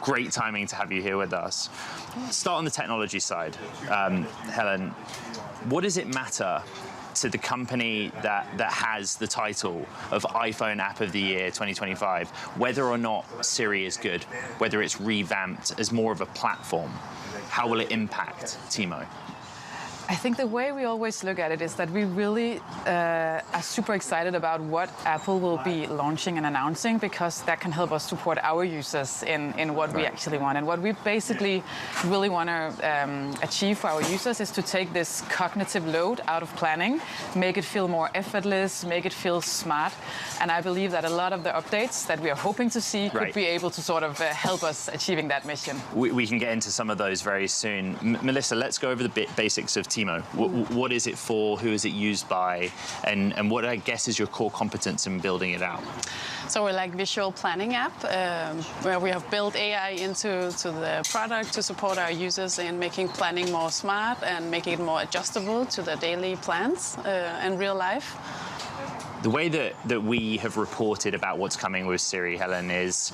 great timing to have you here with us. Start on the technology side. Helen, what does it matter to the company that has the title of iPhone App of the Year 2025, whether or not Siri is good, whether it's revamped as more of a platform? How will it impact Tiimo? I think the way we always look at it is that we really are super excited about what Apple will be launching and announcing, because that can help us support our users in what we actually want. And what we basically really want to achieve for our users is to take this cognitive load out of planning, make it feel more effortless, make it feel smart. And I believe that a lot of the updates that we are hoping to see could be able to sort of help us achieving that mission. We can get into some of those very soon. Melissa, let's go over the basics of Tiimo. What is it for? Who is it used by? And what, I guess, is your core competence in building it out? So we're like visual planning app, where we have built AI into the product to support our users in making planning more smart and making it more adjustable to their daily plans and real life. The way that we have reported about what's coming with Siri, Helen, is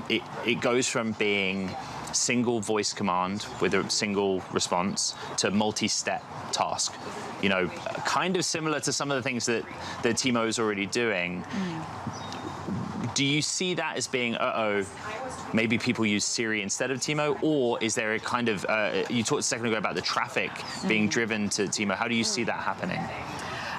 it goes from being single voice command with a single response to multi-step task. You know, kind of similar to some of the things that Tiimo is already doing. Do you see that as being, maybe people use Siri instead of Tiimo, or is there a kind of, you talked a second ago about the traffic being driven to Tiimo. How do you see that happening?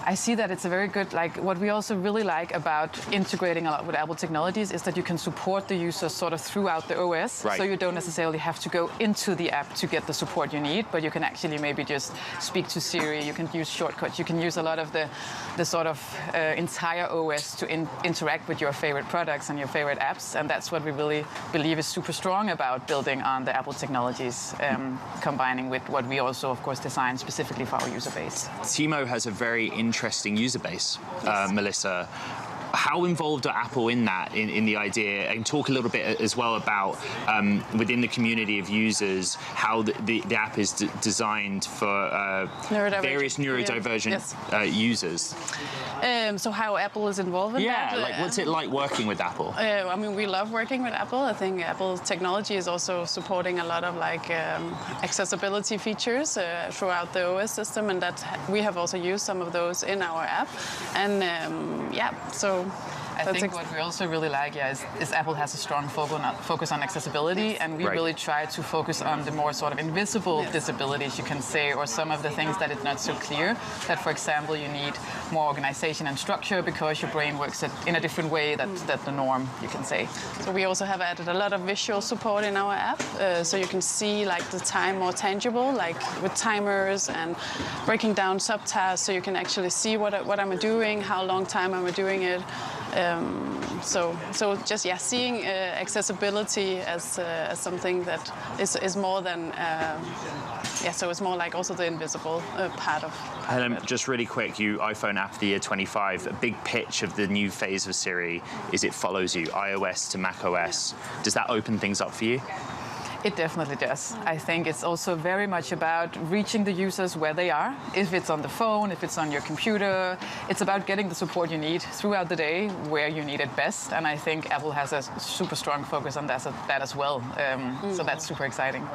I see that it's a very good, what we also really like about integrating a lot with Apple technologies is that you can support the users sort of throughout the OS. So you don't necessarily have to go into the app to get the support you need, but you can actually maybe just speak to Siri, you can use shortcuts, you can use a lot of the sort of entire OS to interact with your favorite products and your favorite apps. And that's what we really believe is super strong about building on the Apple technologies, combining with what we also, of course, design specifically for our user base. Tiimo has a very interesting user base, Melissa. How involved are Apple in that, in the idea, and talk a little bit as well about within the community of users, how the app is designed for various neurodivergent users? So how Apple is involved in that? Yeah, like what's it like working with Apple? I mean, we love working with Apple. I think Apple technology is also supporting a lot of accessibility features throughout the OS system, and that we have also used some of those in our app. And so I think what we also really like is Apple has a strong focus on accessibility, and we really try to focus on the more sort of invisible disabilities, you can say, or some of the things that it's not so clear. That, for example, you need more organization and structure because your brain works in a different way than the norm, you can say. So we also have added a lot of visual support in our app, so you can see the time more tangible, like with timers and breaking down subtasks, so you can actually see what I'm doing, how long time I'm doing it. So just seeing accessibility as something that is more than so it's more like also the invisible part of Helen, just really quick, you iPhone App of the Year 25, a big pitch of the new phase of Siri is it follows you, iOS to macOS. Does that open things up for you? It definitely does. I think it's also very much about reaching the users where they are. If it's on the phone, if it's on your computer, it's about getting the support you need throughout the day where you need it best. And I think Apple has a super strong focus on that as well. So that's super exciting.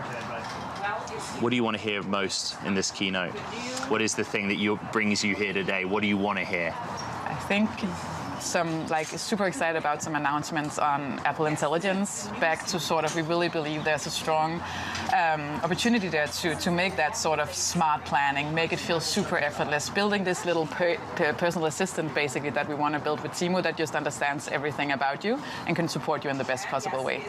What do you want to hear most in this keynote? What is the thing that brings you here today? What do you want to hear? I think super excited about some announcements on Apple Intelligence, back to sort of, we really believe there's a strong opportunity there to make that sort of smart planning, make it feel super effortless, building this little personal assistant basically that we want to build with Tiimo that just understands everything about you and can support you in the best possible way.